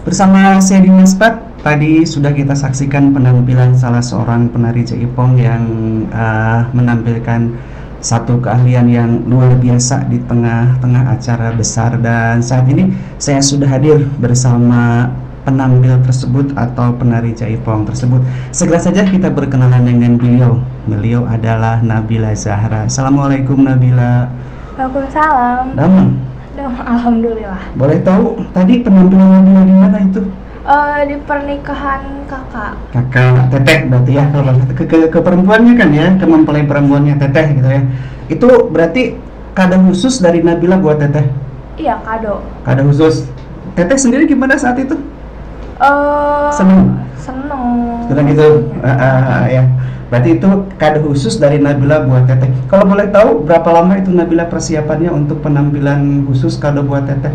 Bersama saya Dimas Pat, tadi sudah kita saksikan penampilan salah seorang penari jaipong yang menampilkan satu keahlian yang luar biasa di tengah-tengah acara besar. Dan saat ini saya sudah hadir bersama penampil tersebut atau penari jaipong tersebut. Segera saja kita berkenalan dengan beliau. Beliau adalah Nabila Zahra. Assalamualaikum Nabila. Waalaikumsalam. Damang. Alhamdulillah. Boleh tahu tadi penampilan Nabila di mana itu? Di pernikahan kakak. Kakak Teteh berarti ya, kalau ke perempuannya kan ya, ke mempelai perempuannya Teteh gitu ya. Itu berarti kado khusus dari Nabila buat Teteh? Iya, kado. Kado khusus. Teteh sendiri gimana saat itu? Seneng. Seneng gitu. Ya. Berarti itu kado khusus dari Nabila buat Teteh. Kalau boleh tahu berapa lama itu Nabila persiapannya untuk penampilan khusus kado buat Teteh?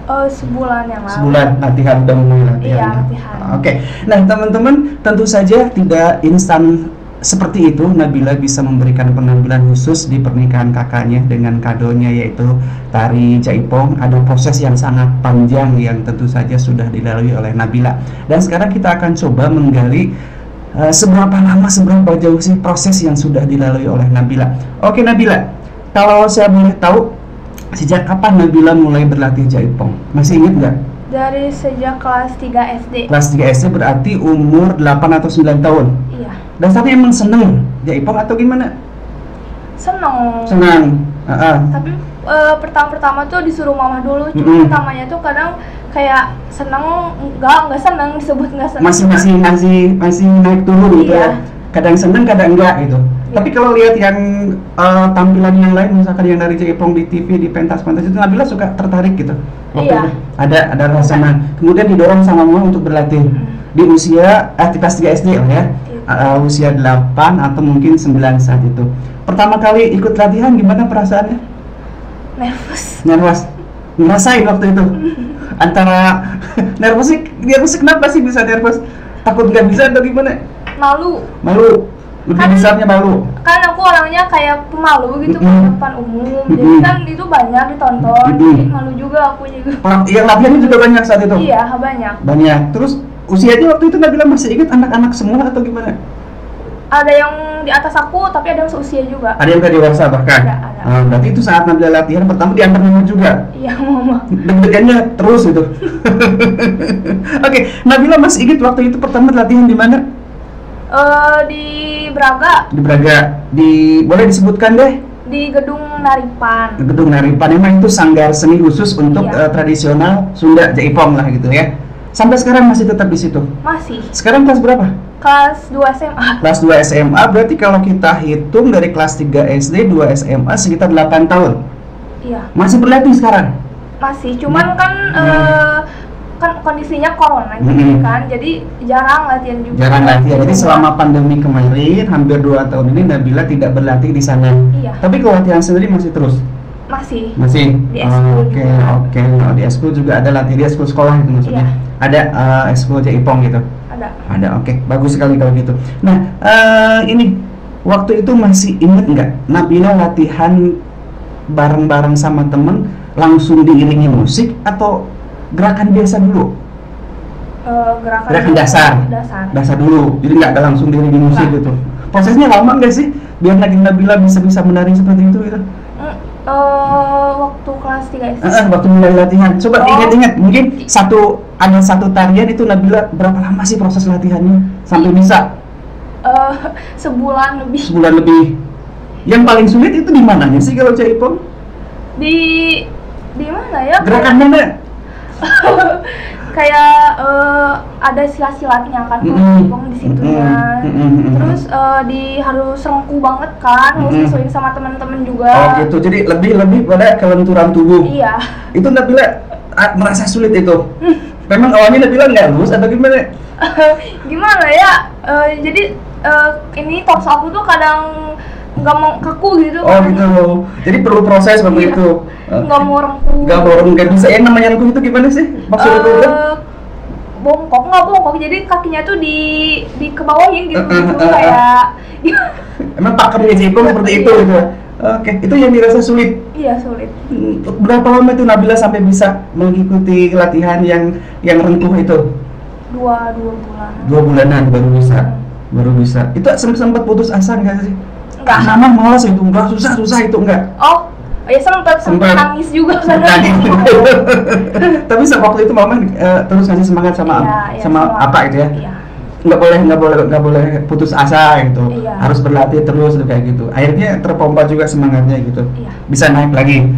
Sebulan yang lalu. Sebulan latihan, udah mulai latihan. Iya, latihan. Oke. Nah, teman-teman, tentu saja tidak instan seperti itu Nabila bisa memberikan penampilan khusus di pernikahan kakaknya dengan kadonya yaitu tari jaipong. Ada proses yang sangat panjang yang tentu saja sudah dilalui oleh Nabila. Dan sekarang kita akan coba menggali seberapa lama, seberapa jauh sih proses yang sudah dilalui oleh Nabila. Oke Nabila, kalau saya boleh tahu, sejak kapan Nabila mulai berlatih jaipong? Masih ingat nggak? Dari sejak kelas 3 SD. Kelas 3 SD berarti umur 8 atau 9 tahun? Iya. Dasarnya emang seneng jaipong atau gimana? Senang. Tapi pertama-pertama tuh disuruh mama dulu. Cuma pertamanya tuh kadang kayak seneng, nggak seneng, disebut nggak seneng. Masih naik turun gitu ya. Kadang seneng, kadang enggak gitu. Tapi kalau lihat yang tampilan yang lain, misalkan yang dari jaipong di TV, di pentas itu Nabila suka tertarik gitu. Waktu itu ada rasa kemudian didorong sama mama untuk berlatih di usia di kelas 3 SD lah ya. Usia 8 atau mungkin 9 saat itu. Pertama kali ikut latihan gimana perasaannya? Nervous. Ngerasain waktu itu? Antara nervous kenapa sih bisa nervous? Takut nggak bisa atau gimana? Malu. Lebih besarnya malu. Kan aku orangnya kayak pemalu gitu kan depan umum. Jadi kan itu banyak ditonton. Jadi malu juga aku juga. Yang latihannya juga banyak saat itu? Iya, banyak. Terus usianya waktu itu Nabila masih ingat anak-anak semua atau gimana? Ada yang di atas aku, tapi ada yang seusia juga. Ada yang dewasa bahkan? Ada. Berarti itu saat Nabila latihan pertama diantar mama juga? Iya, mama. Deg-degannya terus itu. Oke, Nabila masih ingat waktu itu pertama latihan di mana? Di Braga. Di Braga. Boleh disebutkan deh? Di Gedung Naripan. Gedung Naripan, memang itu sanggar seni khusus untuk tradisional Sunda jaipong lah gitu ya. Sampai sekarang masih tetap di situ? Masih. Sekarang kelas berapa? Kelas 2 SMA. Kelas 2 SMA, berarti kalau kita hitung dari kelas 3 SD, 2 SMA sekitar 8 tahun. Iya. Masih berlatih sekarang? Masih, cuman kan kondisinya corona gitu kan, jadi jarang latihan juga. Jarang latihan. Jadi selama pandemi kemarin hampir 2 tahun ini Nabila tidak berlatih di sana. Iya. Tapi kalau latihan sendiri masih terus? Masih. Di eskul. Oke. Di eskul juga ada latihan, di eskul sekolah itu maksudnya? Iya. Ada eskul jaipong gitu? Ada. Oke. Bagus sekali kalau gitu. Nah, ini waktu itu masih ingat nggak Nabila latihan bareng-bareng sama temen langsung diiringi musik atau gerakan biasa dulu? Gerakan dasar dulu, jadi nggak langsung diiringi musik gitu. Prosesnya lama nggak sih biar Nabila bisa menari seperti itu gitu? Waktu kelas 3 SD. Waktu mulai latihan, coba ingat-ingat, mungkin ada satu tarian itu Nabila berapa lama sih proses latihannya sampai bisa? Sebulan lebih. Yang paling sulit itu di mananya sih kalau jaipong? Di mana ya? Gerakan mana? Kayak ada silat-silatnya kan jaipong di situnya. Terus harus rengku banget kan, harus disesuaiin sama teman-teman juga. Oh gitu, jadi lebih pada kelenturan tubuh. Iya. Itu Nabila merasa sulit itu. Memang awalnya Nabila nggak lulus atau gimana? Gimana ya? Jadi ini torso aku tuh kadang nggak mau kaku gitu. Oh gitu. Jadi perlu proses seperti itu. Nggak mau rengkuh. Nggak bisa. Yang namanya rengkuh itu gimana sih? Maksudnya itu? Bongkok, nggak bongkok. Jadi kakinya tuh di kebawahin gitu, kayak. Emang pakemnya Jaipong seperti itu gitu. Oke, itu yang dirasa sulit. Iya, sulit. Berapa lama itu Nabila sampai bisa mengikuti latihan yang rengkuh itu? 2 bulan. 2 bulanan baru bisa. Itu sempat putus asa nggak sih? Enggak. Mama malas itu, enggak susah itu enggak. Oh, ya sempat nangis juga nangis. Tapi waktu itu mama terus ngasih semangat sama apa itu ya? Iya. Nggak boleh putus asa gitu. Iya. Harus berlatih terus kayak gitu. Akhirnya terpompa juga semangatnya gitu. Iya. Bisa naik lagi.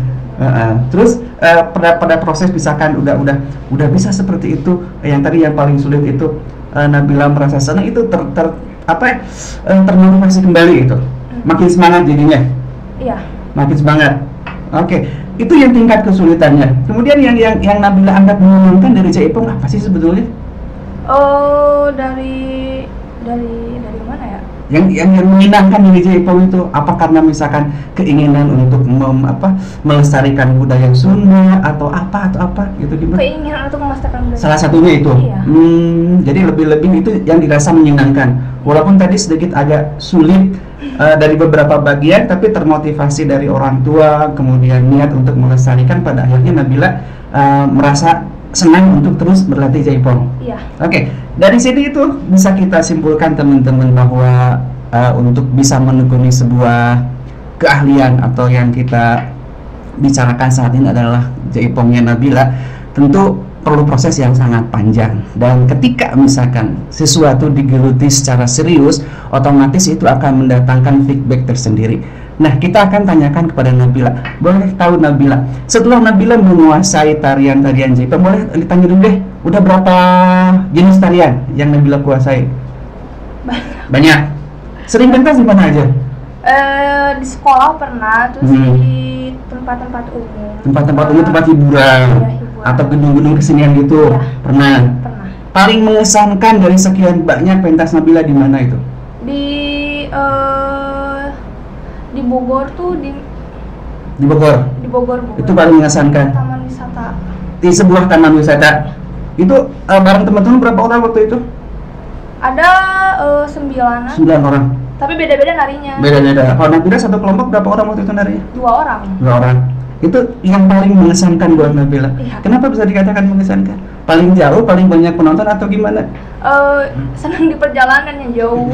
Terus pada proses misalkan udah bisa seperti itu, yang tadi yang paling sulit itu Nabila merasa senang itu termotivasi kembali gitu. Makin semangat jadinya. Iya. Makin semangat. Oke. Itu yang tingkat kesulitannya. Kemudian yang Nabila anggap menyenangkan dari Jaipong apa sih sebetulnya? Oh, dari mana ya? Yang menyenangkan dari Jaipong itu apa karena misalkan keinginan untuk melestarikan budaya Sunda atau apa gitu gimana? Keinginan untuk melestarikan budaya. Salah satunya itu. Iya. Jadi lebih itu yang dirasa menyenangkan. Walaupun tadi sedikit agak sulit dari beberapa bagian, tapi termotivasi dari orang tua, kemudian niat untuk melestarikan, pada akhirnya Nabila merasa senang untuk terus berlatih Jaipong. Iya. Oke, dari sini itu bisa kita simpulkan teman-teman bahwa untuk bisa menekuni sebuah keahlian atau yang kita bicarakan saat ini adalah Jaipongnya Nabila, tentu perlu proses yang sangat panjang, dan ketika misalkan sesuatu digeluti secara serius, otomatis itu akan mendatangkan feedback tersendiri. Nah, kita akan tanyakan kepada Nabila. Boleh tahu Nabila, setelah Nabila menguasai tarian-tarian Jaipong, boleh ditanya dulu deh, udah berapa jenis tarian yang Nabila kuasai? Banyak. Sering pentas di mana aja? Di sekolah pernah, terus di tempat-tempat umum. Tempat-tempat umum, tempat hiburan. Iya, hiburan. Atau gedung-gedung kesenian gitu. Iya. Pernah. Pernah. Paling mengesankan dari sekian banyak pentas Nabila di mana itu? Di Bogor tuh di Bogor. Di Bogor. Itu paling mengesankan. Taman wisata. Di sebuah taman wisata. Itu bareng teman-teman berapa orang waktu itu? Ada 9 orang. Tapi beda-beda narinya. Beda-beda. Kalau Nabila satu kelompok berapa orang waktu itu narinya? 2 orang. 2 orang. Itu yang paling mengesankan buat Nabila. Iya. Kenapa bisa dikatakan mengesankan? Paling jauh, paling banyak penonton atau gimana? Senang di perjalanan yang jauh.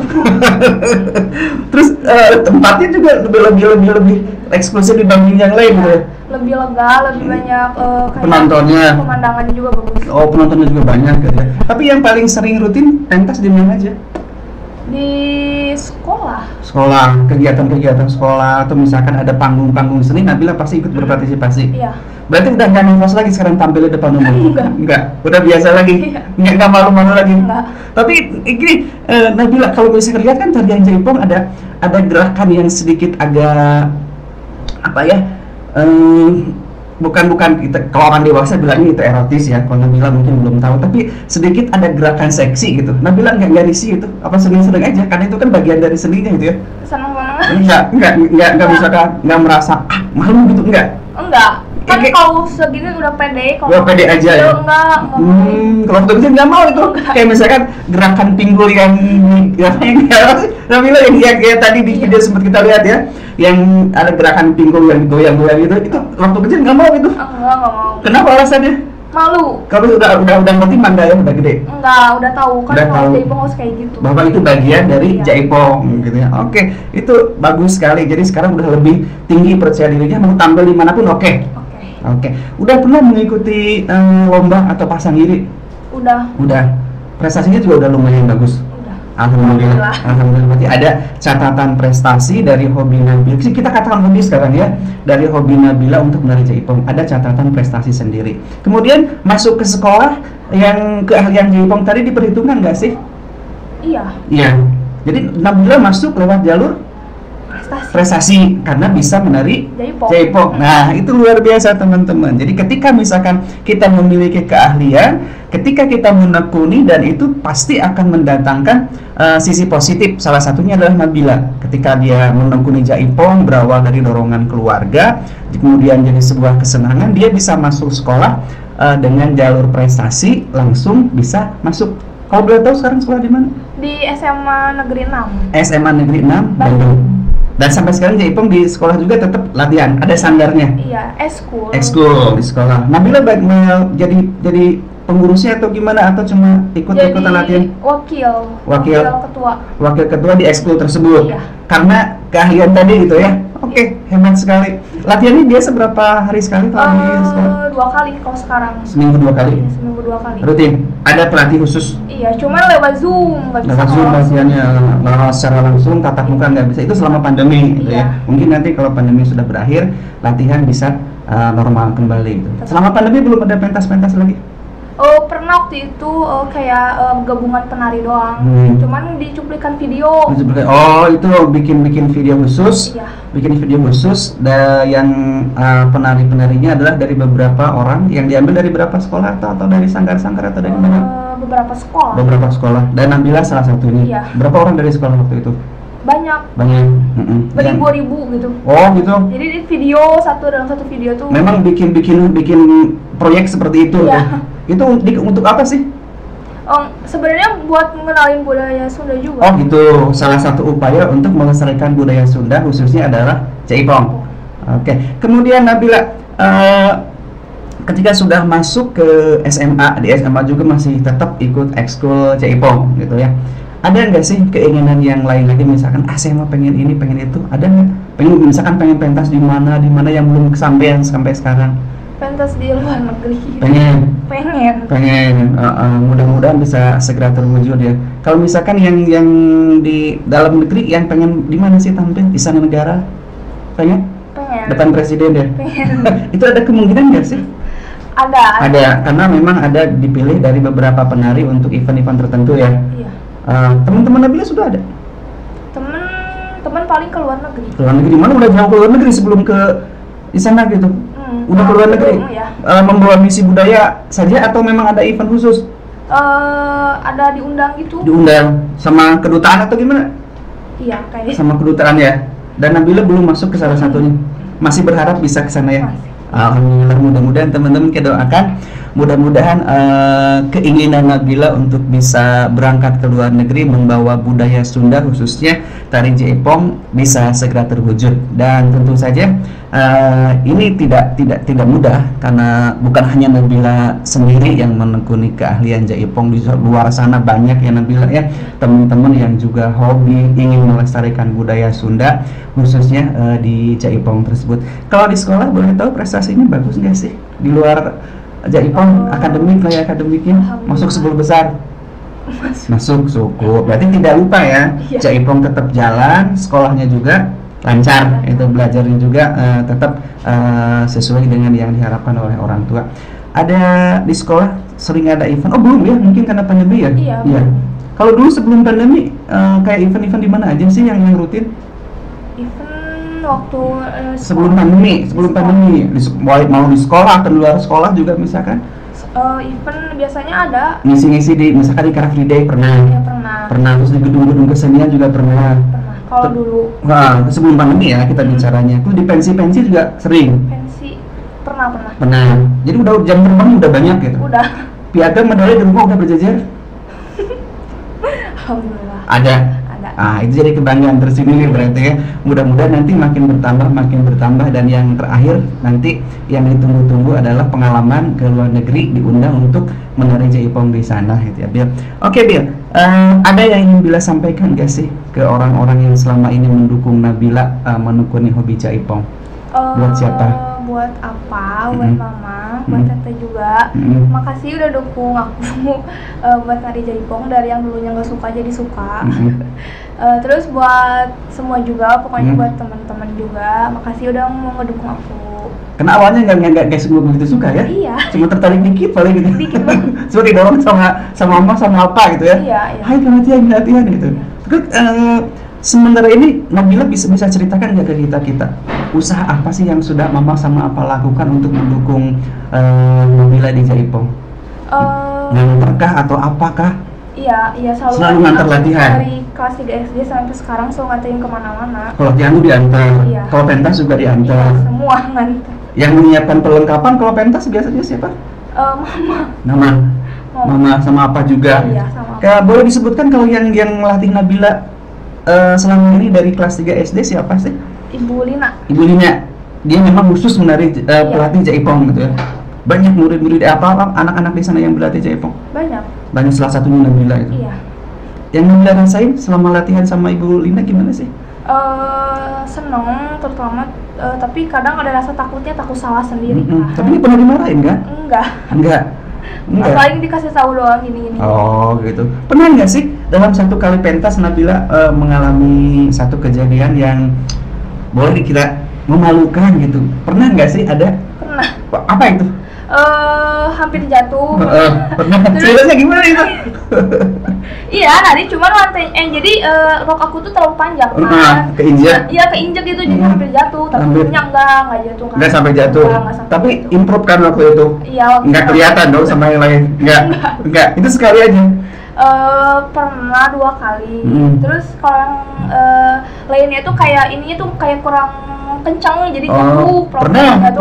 Terus tempatnya juga lebih eksklusif dibanding yang lain gitu ya? Lebih lega, lebih banyak kayak penontonnya. Pemandangannya juga bagus. Oh, penontonnya juga banyak gitu ya. Tapi yang paling sering rutin pentas di mana aja? Di sekolah. Kegiatan sekolah, atau misalkan ada panggung-panggung seni, Nabila pasti ikut berpartisipasi. Iya. Berarti udah nggak nervous lagi sekarang tampil di depan umum? Enggak. Udah biasa lagi? Iya. Nggak malu-malu lagi? Enggak. Tapi ini Nabila, kalau bisa lihat kan tarian Jaipong ada gerakan yang sedikit agak bukan kita, kalau orang dewasa bilangnya itu erotis ya, kalau Nabila mungkin belum tahu, tapi sedikit ada gerakan seksi gitu. Nabila nggak risih itu, apa seneng-seneng aja, karena itu kan bagian dari seninya gitu ya? Seneng banget. Enggak misalkan nggak merasa malu gitu, enggak? Kan kalau segini udah pede. Udah pede aja ya? Enggak. Kalau waktu kecil nggak mau itu. Kayak misalkan gerakan pinggul yang Nabila yang kayak tadi di video sempat kita lihat ya, yang ada gerakan pinggul yang goyang-goyang itu waktu kecil nggak mau itu. Enggak mau. Kenapa alasannya? Malu. Kalau udah ngerti manda ya, udah gede. Enggak, udah tahu kan kalau Jaipong harus kayak gitu. Bahwa itu bagian dari Jaipong gitu ya. Oke, itu bagus sekali. Jadi sekarang udah lebih tinggi percaya dirinya, mau tampil dimanapun oke. Udah pernah mengikuti lomba atau pasang iri? Udah. Prestasinya juga udah lumayan bagus. Alhamdulillah. Berarti ada catatan prestasi dari hobi Nabila. Kita katakan hobi sekarang ya, dari hobi Nabila untuk menari Jaipong. Ada catatan prestasi sendiri. Kemudian masuk ke sekolah, yang keahlian Jaipong tadi diperhitungkan nggak sih? Iya. Jadi Nabila masuk lewat jalur prestasi karena bisa menari jaipong. Nah, itu luar biasa teman-teman. Jadi ketika misalkan kita memiliki keahlian, ketika kita menekuni, dan itu pasti akan mendatangkan sisi positif. Salah satunya adalah Nabila. Ketika dia menekuni jaipong berawal dari dorongan keluarga, kemudian jadi sebuah kesenangan, dia bisa masuk sekolah dengan jalur prestasi, langsung bisa masuk. Kalau boleh tahu sekarang sekolah di mana? Di SMA Negeri 6. SMA Negeri 6 Bandung. Dan sampai sekarang Jaipong di sekolah juga tetap latihan, ada sandarnya. Iya, ekskul. Ekskul di sekolah. Nabila jadi pengurusnya atau gimana, atau cuma ikut-ikutan latihan? Wakil ketua. Wakil ketua di ekskul tersebut. Iya. Karena keahlian tadi gitu ya. Oke, hebat sekali. Latihannya biasa berapa hari sekali kalau di sekolah? 2 kali kalau sekarang. Seminggu 2 kali. Iya, seminggu 2 kali. Rutin. Ada pelatih khusus? Iya, cuman lewat Zoom, nggak bisa. Lewat Zoom latihannya, secara langsung tatap muka nggak bisa. Itu selama pandemi, gitu ya. Mungkin nanti kalau pandemi sudah berakhir, latihan bisa normal kembali. Gitu. Selama pandemi belum ada pentas-pentas lagi? Oh, pernah waktu itu kayak gabungan penari doang. Cuman di cuplikan video. Oh, itu bikin video khusus. Iya. Bikin video khusus yang penari-penarinya adalah dari beberapa orang yang diambil dari berapa sekolah, atau dari sanggar-sanggar, atau dari mana? Beberapa sekolah. Beberapa sekolah. Dan Nabila salah satunya. Iya. Berapa orang dari sekolah waktu itu? Banyak. Beribu-ribu gitu. Oh, gitu. Jadi di video dalam satu video tuh. Memang bikin proyek seperti itu. Iya. Itu untuk apa sih? Sebenarnya buat mengenalin budaya Sunda juga. Oh gitu, salah satu upaya untuk melestarikan budaya Sunda khususnya adalah jaipong. Oke. Kemudian Nabila, ketika sudah masuk ke SMA, di SMA juga masih tetap ikut ekskul jaipong gitu ya. Ada nggak sih keinginan yang lain lagi, misalkan saya mau pengen ini, pengen itu, ada nggak? Pengen pentas di mana yang belum kesampaian sampai sekarang? Pentas di luar negeri. Pengen. Mudah-mudahan bisa segera terwujud ya. Kalau misalkan yang di dalam negeri, yang pengen di mana sih tampil? Istana Negara? Pengen. Depan presiden ya? Pengen. Itu ada kemungkinan nggak sih? Ada, karena memang ada dipilih dari beberapa penari untuk event-event tertentu ya. Iya. Teman-teman Nabila sudah ada? Teman paling ke luar negeri. Ke luar negeri? Mana udah jauh ke luar negeri sebelum ke istana gitu? Udah ke luar negeri? Ya. Membawa misi budaya saja atau memang ada event khusus? Ada diundang gitu. Diundang sama kedutaan atau gimana? Iya, kayaknya. Sama kedutaan ya. Dan Nabila belum masuk ke salah satunya. Masih berharap bisa ke sana ya? Masih. Alhamdulillah, mudah-mudahan teman-teman kita doakan, mudah-mudahan keinginan Nabila untuk bisa berangkat ke luar negeri membawa budaya Sunda khususnya tari jaipong bisa segera terwujud. Dan tentu saja ini tidak mudah, karena bukan hanya Nabila sendiri yang menekuni keahlian jaipong. Di luar sana banyak ya Nabila ya, teman-teman yang juga hobi ingin melestarikan budaya Sunda khususnya di jaipong tersebut. Kalau di sekolah boleh tahu prestasinya bagus nggak sih di luar jaipong? Akademiknya masuk 10 besar? Masuk cukup, berarti tidak lupa ya. Jaipong tetap jalan, sekolahnya juga lancar, itu belajarnya juga tetap sesuai dengan yang diharapkan oleh orang tua. Ada di sekolah sering ada event? Oh belum ya, mungkin karena pandemi ya? Iya. Kalau dulu sebelum pandemi kayak event-event di mana aja sih yang rutin? Event waktu sebelum pandemi, mau di sekolah atau di luar sekolah juga misalkan? Event biasanya ada. Ngisi-ngisi di misalkan di Car Free Day pernah? Iya, pernah. Terus di gedung-gedung kesenian juga pernah. Kalau dulu. Nah, sebelum pandemi ya kita bicaranya. Terus di pensi juga sering. Pensi pernah. Jadi udah jam terbang udah banyak gitu. Udah. Piagam medali di rumah udah berjejer. Alhamdulillah. Ada. Itu jadi kebanggaan tersendiri berarti ya. Mudah-mudahan nanti makin bertambah, dan yang terakhir nanti yang ditunggu-tunggu adalah pengalaman ke luar negeri, diundang untuk menari jaipong di sana gitu ya Bil. Oke Bil, ada yang ingin Bila sampaikan gak sih ke orang-orang yang selama ini mendukung Nabila menekuni hobi jaipong? Buat siapa? Buat apa? Buat mama, buat tete juga. Makasih udah dukung aku buat nari jaipong, dari yang dulunya nggak suka jadi suka. Terus buat semua juga, pokoknya buat teman-teman juga, makasih udah mau ngedukung aku. Karena awalnya nggak semua begitu suka ya? Iya. Cuma tertarik dikit paling gitu. Dikit banget. Seperti dorong sama mama sama apa gitu ya? Iya. Hai latihan gitu. Terus sementara ini Nabila bisa ceritakan nggak ke kita usaha apa sih yang sudah Mama sama apa lakukan untuk mendukung Nabila di Jaipong? Nganterkah atau apakah? Iya selalu ngantar latihan dari kelas 3 SD sampai sekarang selalu nganterin kemana-mana. Kalau latihan tuh diantar, iya. Kalau pentas juga diantar. Iya, semua ngantar. Yang menyiapkan perlengkapan kalau pentas biasanya siapa? Mama sama apa juga? Iya, sama apa. Boleh disebutkan kalau yang melatih Nabila selama ini dari kelas 3 SD siapa sih? Ibu Lina. Dia memang khusus menari pelatih Jaipong gitu ya. Banyak murid-murid anak-anak di sana yang berlatih Jaipong? Banyak, salah satunya Nabila itu. Iya. Yang Nabila rasain selama latihan sama Ibu Lina gimana sih? Seneng terutama, tapi kadang ada rasa takut salah sendiri. Tapi pernah dimarahin kan? Enggak. Paling dikasih tahu doang gini. Oh gitu. Pernah nggak sih dalam satu kali pentas Nabila mengalami satu kejadian yang boleh dikira memalukan gitu? Pernah nggak sih ada? Pernah. Apa itu? Hampir jatuh. Pernah. Ceritanya gimana itu? Iya, tadi cuma lantai jadi rok aku tuh terlalu panjang kan. Keinjak. Iya, keinjak gitu jadi hampir jatuh, tapi punya enggak jatuh kan. Enggak sampai jatuh. Tapi improve kan waktu itu. Iya, enggak kelihatan dong sama yang lain. Enggak. Itu sekali aja. Pernah 2 kali. Terus kalau yang lainnya tuh kayak ininya tuh kayak kurang kencang jadi jatuh. Pernah.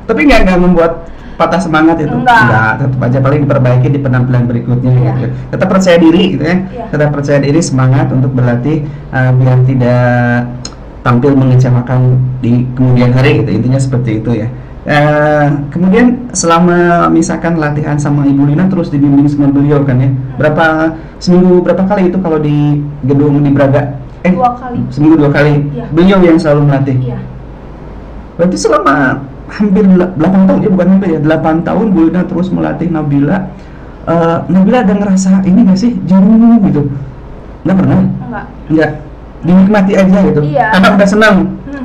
Tapi enggak membuat patah semangat itu? Enggak, tetap aja paling diperbaiki di penampilan berikutnya gitu. Tetap percaya diri gitu ya. Tetap percaya diri, semangat untuk berlatih biar tidak tampil mengecewakan di kemudian hari gitu. Intinya seperti itu ya. Kemudian selama misalkan latihan sama Ibu Lina terus dibimbing sama beliau kan ya. Seminggu berapa kali itu kalau di gedung di Braga? 2 kali. Seminggu 2 kali. Iya. Beliau yang selalu melatih. Iya. Berarti selama hampir 8 tahun ya, bukan hampir ya, 8 tahun Bu Lina terus melatih Nabila. Nabila ada ngerasa ini nggak sih jenuh gitu? Nggak pernah? Enggak. Dinikmati aja gitu. Iya. Karena udah senang.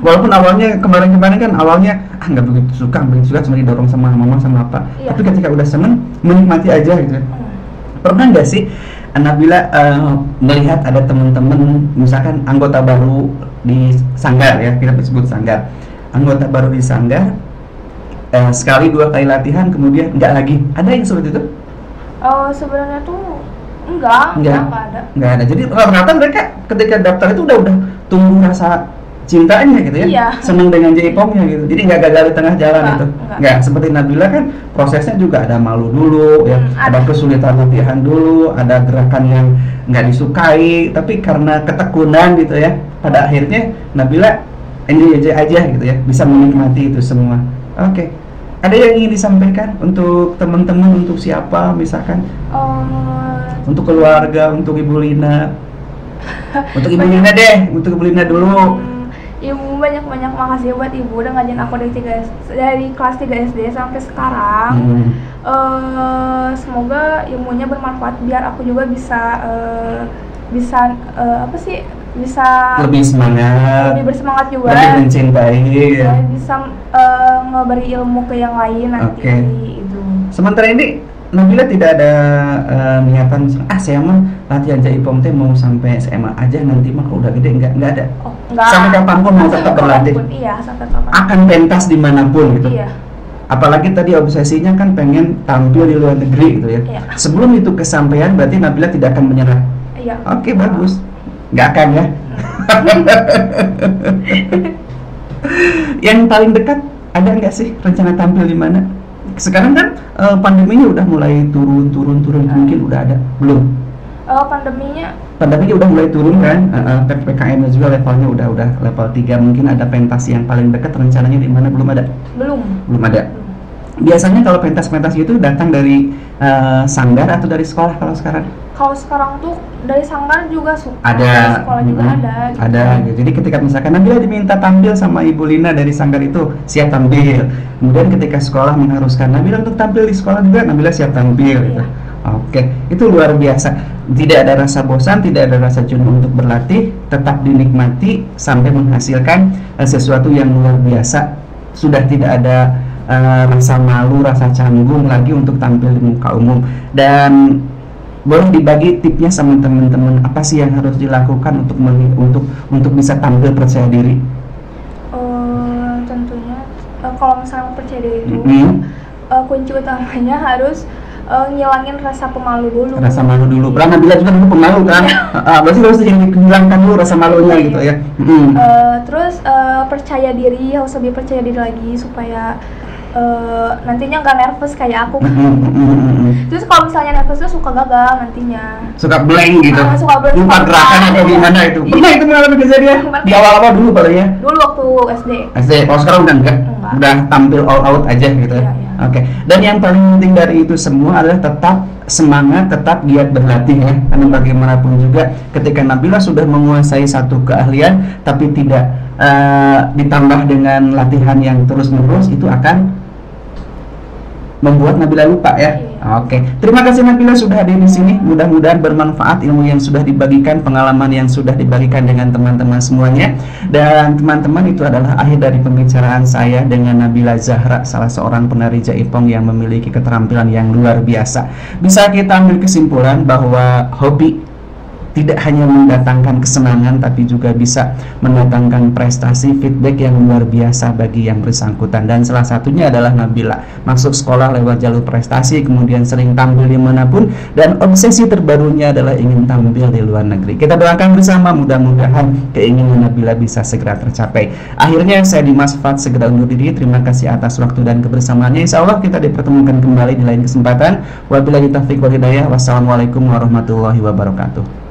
Walaupun awalnya kemarin kan awalnya nggak begitu suka cuma didorong sama mama sama apa. Iya. Tapi ketika udah senang menikmati aja gitu. Pernah nggak sih Nabila melihat ada teman-teman misalkan anggota baru di sanggar ya, kita sebut sanggar. Anggota baru di sanggar sekali 2 kali latihan kemudian nggak lagi, ada yang seperti itu? Sebenarnya tuh enggak ada. Jadi rata-rata mereka ketika daftar itu udah tumbuh rasa cintanya gitu ya. Iya. Senang dengan Jaipongnya gitu, jadi nggak gagal di tengah jalan itu. Nggak seperti Nabila kan prosesnya juga ada malu dulu ya, ada kesulitan latihan dulu, ada gerakan yang nggak disukai, tapi karena ketekunan gitu ya, pada akhirnya Nabila enjoy aja gitu ya, bisa menikmati itu semua. Oke. Ada yang ingin disampaikan untuk teman-teman, untuk siapa misalkan? Untuk keluarga, untuk Ibu Lina. Untuk Ibu Lina deh, untuk Ibu Lina dulu. Ibu banyak makasih buat Ibu udah ngajarin aku dari kelas 3 SD sampai sekarang. Semoga ilmunya bermanfaat biar aku juga bisa lebih semangat, lebih bersemangat juga, lebih mencintai ya. Bisa ngeberi ilmu ke yang lain nanti. Itu. Sementara ini Nabila tidak ada niatan saya mah latihan Jaipong teh mau sampai SMA aja, nanti mah kalau udah gede enggak ada. Enggak. Sampai kapanpun mau tetap berlatih. Iya, sampai kapan. Akan pentas dimanapun gitu. Iya. Apalagi tadi obsesinya kan pengen tampil di luar negeri gitu ya. Iya. Sebelum itu kesampaian berarti Nabila tidak akan menyerah. Iya. Oke, bagus. Nggak akan ya. Yang paling dekat ada nggak sih rencana tampil di mana? Sekarang kan pandeminya udah mulai turun mungkin udah ada belum? Pandeminya udah mulai turun kan? PPKM juga levelnya udah level 3, mungkin ada pentas yang paling dekat rencananya di mana? Belum ada? Belum ada. Biasanya kalau pentas-pentas itu datang dari sanggar atau dari sekolah kalau sekarang? Kalau sekarang tuh dari sanggar juga suka, ada, dari sekolah juga ada. Gitu. Ada, gitu. Jadi ketika misalkan Nabila diminta tampil sama Ibu Lina dari sanggar itu, siap tampil. Kemudian ketika sekolah mengharuskan Nabila untuk tampil di sekolah juga, Nabila siap tampil. Gitu. Oke, itu luar biasa. Tidak ada rasa bosan, tidak ada rasa jenuh untuk berlatih, tetap dinikmati sampai menghasilkan sesuatu yang luar biasa. Sudah tidak ada rasa malu, rasa canggung lagi untuk tampil di muka umum. Dan boleh dibagi tipnya sama teman-teman, apa sih yang harus dilakukan untuk bisa tampil percaya diri? Tentunya kalau misalnya percaya diri itu kunci utamanya harus ngilangin rasa pemalu dulu. Rasa malu dulu. Karena Nabila juga dulu pemalu kan. Berarti harus dihilangkan dulu rasa malunya gitu ya. Terus percaya diri, harus lebih percaya diri lagi supaya nantinya nggak nervous kayak aku. Terus kalau misalnya nervous tuh suka gagal nantinya. Suka blank gitu. Suka blank. Lupa gerakan atau gimana itu. Pernah itu mengalami kejadian di awal-awal dulu palingnya. Dulu waktu SD. Kalau sekarang udah enggak? Udah tampil all out aja gitu ya. Oke. Dan yang paling penting dari itu semua adalah tetap semangat, tetap giat berlatih ya. Karena bagaimanapun juga ketika Nabila sudah menguasai satu keahlian tapi tidak ditambah dengan latihan yang terus-menerus, itu akan membuat Nabila lupa ya. Oke. Terima kasih Nabila sudah hadir di sini. Mudah-mudahan bermanfaat ilmu yang sudah dibagikan, pengalaman yang sudah dibagikan dengan teman-teman semuanya. Dan teman-teman, itu adalah akhir dari pembicaraan saya dengan Nabila Zahra, salah seorang penari jaipong yang memiliki keterampilan yang luar biasa. Bisa kita ambil kesimpulan bahwa hobi tidak hanya mendatangkan kesenangan, tapi juga bisa mendatangkan prestasi, feedback yang luar biasa bagi yang bersangkutan. Dan salah satunya adalah Nabila masuk sekolah lewat jalur prestasi, kemudian sering tampil dimanapun, dan obsesi terbarunya adalah ingin tampil di luar negeri. Kita doakan bersama, mudah-mudahan keinginan Nabila bisa segera tercapai. Akhirnya saya Dimas Fat segera undur diri. Terima kasih atas waktu dan kebersamaannya. Insya Allah kita dipertemukan kembali di lain kesempatan. Wabillahi taufiq wal hidayah. Wassalamualaikum warahmatullahi wabarakatuh.